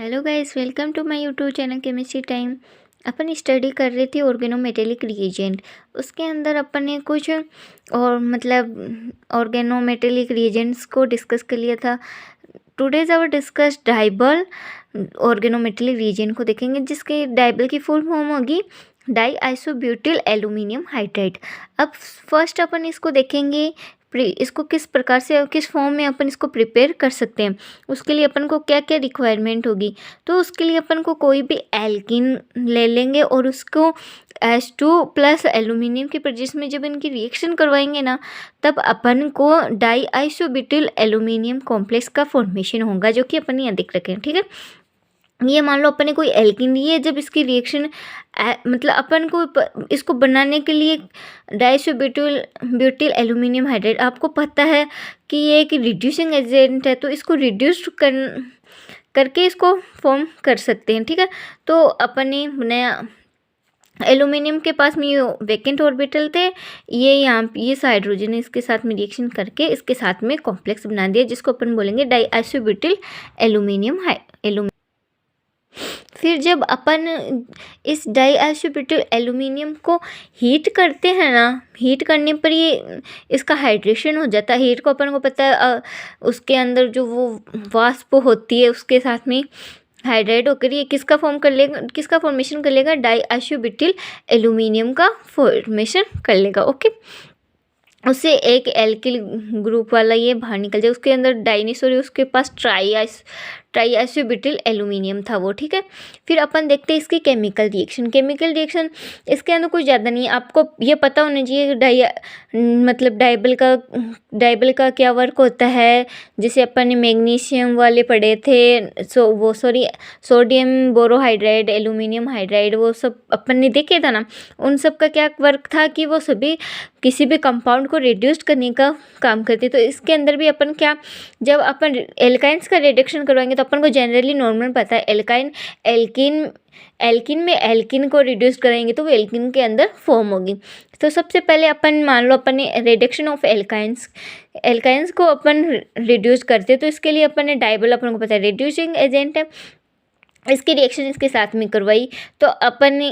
Hello guys, welcome to my YouTube channel chemistry time. अपन study कर रहे थे ऑर्गेनोमेटेलिक रिएजेंट। उसके अंदर अपन ने कुछ और ऑर्गेनोमेटेलिक रिएजेंट्स को डिस्कस कर लिया था। Today's hour discuss DIBAL organometallic reagent को देखेंगे, जिसके डाइबल की फुल फॉर्म होगी डाई आइसोब्यूटिल एल्यूमिनियम हाइड्राइड। अब फर्स्ट अपन इसको देखेंगे इसको किस प्रकार से और किस फॉर्म में अपन इसको प्रिपेयर कर सकते हैं। उसके लिए अपन को क्या क्या रिक्वायरमेंट होगी, तो उसके लिए अपन को कोई भी एल्किन ले लेंगे और उसको H2 प्लस एल्यूमिनियम के प्रेजेंस में जब इनकी रिएक्शन करवाएंगे ना, तब अपन को डाई आइसोब्यूटिल एल्यूमिनियम कॉम्प्लेक्स का फॉर्मेशन होगा, जो कि अपन यहाँ देख रखे हैं। ठीक है, ये मान लो अपन ने कोई एल्किन ली है, जब इसकी रिएक्शन मतलब अपन को इसको बनाने के लिए डाइसोब्यूटिल एल्यूमिनियम हाइड्राइड, आपको पता है कि ये एक रिड्यूसिंग एजेंट है, तो इसको रिड्यूस करके इसको फॉर्म कर सकते हैं। ठीक है, तो अपन ने बनाया एल्यूमिनियम के पास में ये वैकेंट ऑर्बिटल थे, ये हाइड्रोजन इसके साथ में रिएक्शन करके इसके साथ में कॉम्प्लेक्स बना दिया, जिसको अपन बोलेंगे डाई आइसोब्यूटिल एल्यूमिनियम। फिर जब अपन इस डाई आइसोब्यूटिल एल्यूमिनियम को हीट करते हैं ना, हीट करने पर ये इसका हाइड्रेशन हो जाता है। हीट को अपन को पता है, उसके अंदर जो वो वाष्प होती है उसके साथ में हाइड्राइड होकर ये किसका फॉर्मेशन कर लेगा, डाई आइसोब्यूटिल एल्यूमिनियम का फॉर्मेशन कर लेगा। ओके, उससे एक एल्किल ग्रुप वाला ये बाहर निकल जाए। उसके अंदर डाइनिसोर, उसके पास ट्राई आइसोब्यूटिल एल्यूमिनियम था वो। ठीक है, फिर अपन देखते हैं इसकी केमिकल रिएक्शन। इसके अंदर कुछ ज़्यादा नहीं है, आपको ये पता होना चाहिए डाइबल का क्या वर्क होता है। जैसे अपन ने मैग्नीशियम वाले पढ़े थे, सोडियम बोरोहाइड्राइड, एल्यूमिनियम हाइड्राइड, वो सब अपन ने देखे था ना। उन सब का क्या वर्क था कि वो सभी किसी भी कंपाउंड को रिड्यूस करने का काम करते। तो इसके अंदर भी अपन जब अपन एल्काइंस का रिडक्शन करवाएंगे, तो अपन को जनरली नॉर्मल पता है एल्किन में एल्किन को रिड्यूस करेंगे तो वो एल्किन के अंदर फॉर्म होगी। तो सबसे पहले अपन मान लो अपन ने रिडक्शन ऑफ एल्काइंस को अपन रिड्यूस करते, तो इसके लिए अपन ने डाइबल, अपन को पता है रिड्यूसिंग एजेंट है, इसकी रिएक्शन इसके साथ में करवाई। तो अपन ने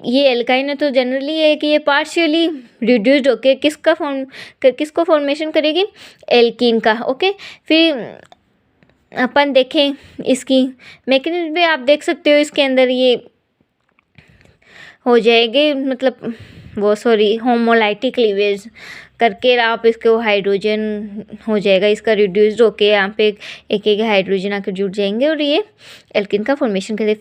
ये एल्काइन है, तो जनरली ये है कि ये पार्शियली रिड्यूस्ड होके किसको फॉर्मेशन करेगी, एल्कीन का। ओके, फिर अपन देखें इसकी मैकेनिज्म भी आप देख सकते हो। इसके अंदर ये हो जाएगी, मतलब होमोलाइटिक क्लीवेज करके आप इसको हाइड्रोजन हो जाएगा, इसका रिड्यूस्ड होके यहाँ पे एक हाइड्रोजन आकर जुड़ जाएंगे और ये एल्किन का फॉर्मेशन करे।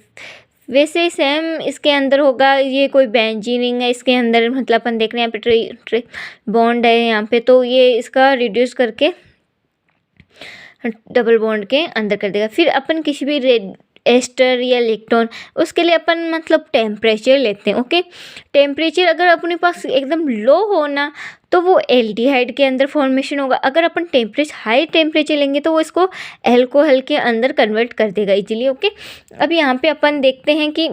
वैसे सेम इसके अंदर होगा, ये कोई बेंजीन रिंग है इसके अंदर, मतलब अपन देख रहे हैं यहाँ पे बॉन्ड है यहाँ पे, तो ये इसका रिड्यूस करके डबल बॉन्ड के अंदर कर देगा। फिर अपन किसी भी एस्टर या इलेक्ट्रॉन, उसके लिए अपन मतलब टेम्परेचर लेते हैं। ओके, टेम्परेचर अगर अपने पास एकदम लो हो ना, तो वो एल्डिहाइड के अंदर फॉर्मेशन होगा। अगर अपन हाई टेम्परेचर लेंगे, तो वो इसको एल्कोहल के अंदर कन्वर्ट कर देगा इजीली। ओके, अब यहाँ पे अपन देखते हैं कि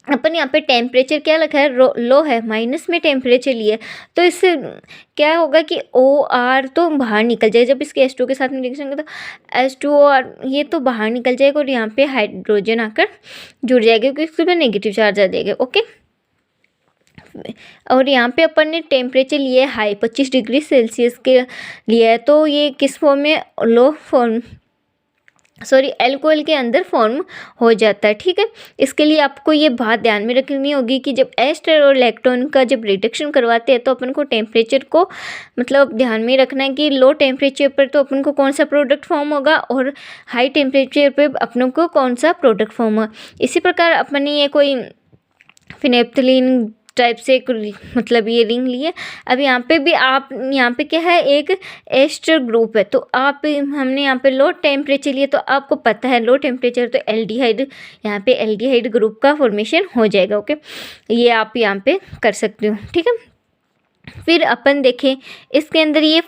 अपन यहाँ पे टेम्परेचर क्या लिखा है, लो है, माइनस में टेम्परेचर लिए, तो इससे क्या होगा कि OR तो बाहर निकल जाएगा। जब इसके H2 के साथ में रिएक्शन होगा, तो H2OR ये तो बाहर निकल जाएगा और यहाँ पे हाइड्रोजन आकर जुड़ जाएगा, क्योंकि इसके ऊपर नेगेटिव चार्ज आ जाएगा। ओके, और यहाँ पे अपन ने टेम्परेचर लिए हाई 25 डिग्री सेल्सियस के लिए है, तो ये किस फॉर्म में, एल्कोहल के अंदर फॉर्म हो जाता है। ठीक है, इसके लिए आपको ये बात ध्यान में रखनी होगी कि जब एस्टर और इलेक्ट्रॉन का जब रिडक्शन करवाते हैं, तो अपन को टेम्परेचर को मतलब ध्यान में रखना है कि लो टेम्परेचर पर तो अपन को कौन सा प्रोडक्ट फॉर्म होगा और हाई टेम्परेचर पर अपन को कौन सा प्रोडक्ट फॉर्म होगा। इसी प्रकार अपन ने ये कोई फिनेप्थलीन टाइप से मतलब ये रिंग लिए। अब यहाँ पे भी आप यहाँ पे क्या है, एक एस्टर ग्रुप है, तो हमने यहाँ पे लो टेम्परेचर लिए, तो आपको पता है लो टेम्परेचर तो एल्डिहाइड, यहाँ पे एल्डिहाइड ग्रुप का फॉर्मेशन हो जाएगा। ओके, ये आप यहाँ पे कर सकते हो। ठीक है, फिर अपन देखें इसके अंदर ये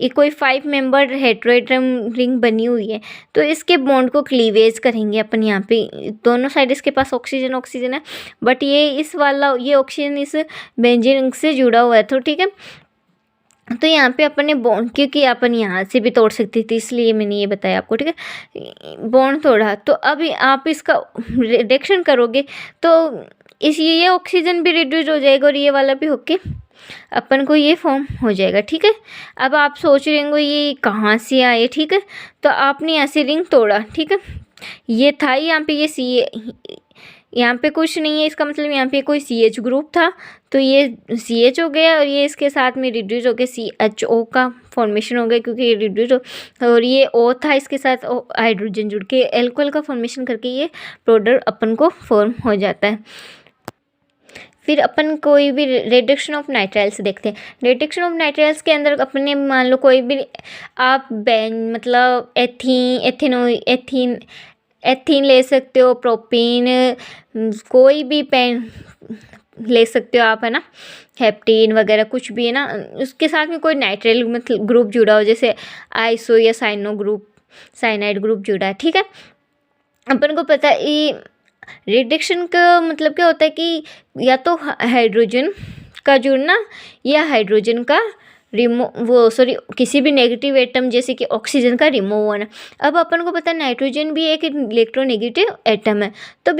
कोई 5 मेंबर हेटेरोएटम रिंग बनी हुई है, तो इसके बॉन्ड को क्लीवेज करेंगे अपन। यहाँ पे दोनों साइड इसके पास ऑक्सीजन है, बट ये ऑक्सीजन इस बेंजीन रिंग से जुड़ा हुआ है। तो ठीक है, तो यहाँ पे अपन ने बॉन्ड, क्योंकि अपन यहाँ से भी तोड़ सकती थी इसलिए मैंने ये बताया आपको, ठीक है। बॉन्ड तोड़ा तो अभी आप इसका रिडक्शन करोगे तो इस ये ऑक्सीजन भी रिड्यूस हो जाएगा और ये वाला भी होके अपन को ये फॉर्म हो जाएगा, ठीक है। अब आप सोच रहे होंगे ये कहाँ से आए, ठीक है। तो आपने यहाँ से रिंग तोड़ा, ठीक है। ये था यहाँ पे, ये यहाँ पे कुछ नहीं है, इसका मतलब यहाँ पे कोई CH ग्रुप था तो ये CH हो गया और ये इसके साथ में रिड्यूस हो गया CHO का फॉर्मेशन हो गया, क्योंकि ये रिड्यूस हो, और ये O था इसके साथ हाइड्रोजन जुड़ के एल्कोहल का फॉर्मेशन करके ये प्रोडक्ट अपन को फॉर्म हो जाता है। फिर अपन कोई भी रिडक्शन ऑफ नाइट्राइल्स देखते हैं। रिडक्शन ऑफ नाइट्राइल्स के अंदर अपने मान लो कोई भी आप मतलब एथीन ले सकते हो, प्रोपीन, कोई भी पेन ले सकते हो आप, है ना, हेप्टेन वगैरह कुछ भी, है ना, उसके साथ में कोई नाइट्राइल मतलब ग्रुप जुड़ा हो, जैसे आइसो या साइनाइड ग्रुप जुड़ा है, ठीक है। अपन को पता है ये रिडक्शन का मतलब क्या होता है कि या तो हाइड्रोजन का जुड़ना या हाइड्रोजन का किसी भी नेगेटिव एटम जैसे कि ऑक्सीजन का रिमूव होना। अब अपन को पता है नाइट्रोजन भी एक इलेक्ट्रोनेगेटिव एटम है, तो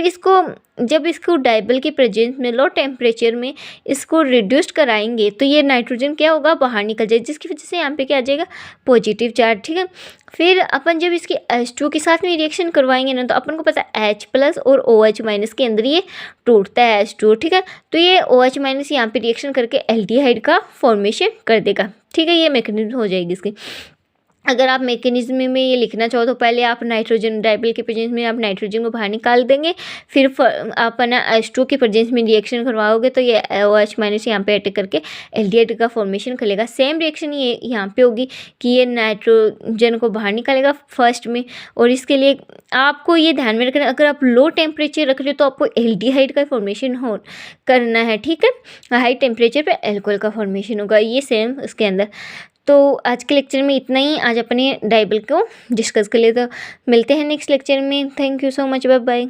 जब इसको डाइबल की प्रेजेंस में लो टेम्परेचर में इसको रिड्यूस कराएंगे तो ये नाइट्रोजन क्या होगा, बाहर निकल जाए, जिसकी वजह से यहाँ पे क्या आ जाएगा, पॉजिटिव चार्ज, ठीक है। फिर अपन जब इसके H2 के साथ में रिएक्शन करवाएंगे ना, तो अपन को पता है H+ और OH- के अंदर ये टूटता है H2, ठीक है। तो ये OH- यहाँ पे रिएक्शन करके एल्डिहाइड का फॉर्मेशन कर देगा, ठीक है। ये मैकेनिज्म हो जाएगी इसकी। अगर आप मैकेनिज्म में ये लिखना चाहो तो पहले आप नाइट्रोजन डाइबल के प्रेजेंस में आप नाइट्रोजन को बाहर निकाल देंगे, फिर आप ना H2 के प्रेजेंस में रिएक्शन करवाओगे तो ये OH- यहाँ पे अटैक करके एल्डिहाइड का फॉर्मेशन करेगा। सेम रिएक्शन ये यहाँ पे होगी कि ये नाइट्रोजन को बाहर निकालेगा फर्स्ट में, और इसके लिए आपको ये ध्यान में रखना, अगर आप लो टेम्परेचर रख रहे हो तो आपको एल्डिहाइड का फॉर्मेशन करना है, ठीक है। हाई टेम्परेचर पर एल्कोहल का फॉर्मेशन होगा, ये सेम इसके अंदर। तो आज के लेक्चर में इतना ही, आज अपने डाइबल को डिस्कस कर लिए, तो मिलते हैं नेक्स्ट लेक्चर में। Thank you so much, bye bye.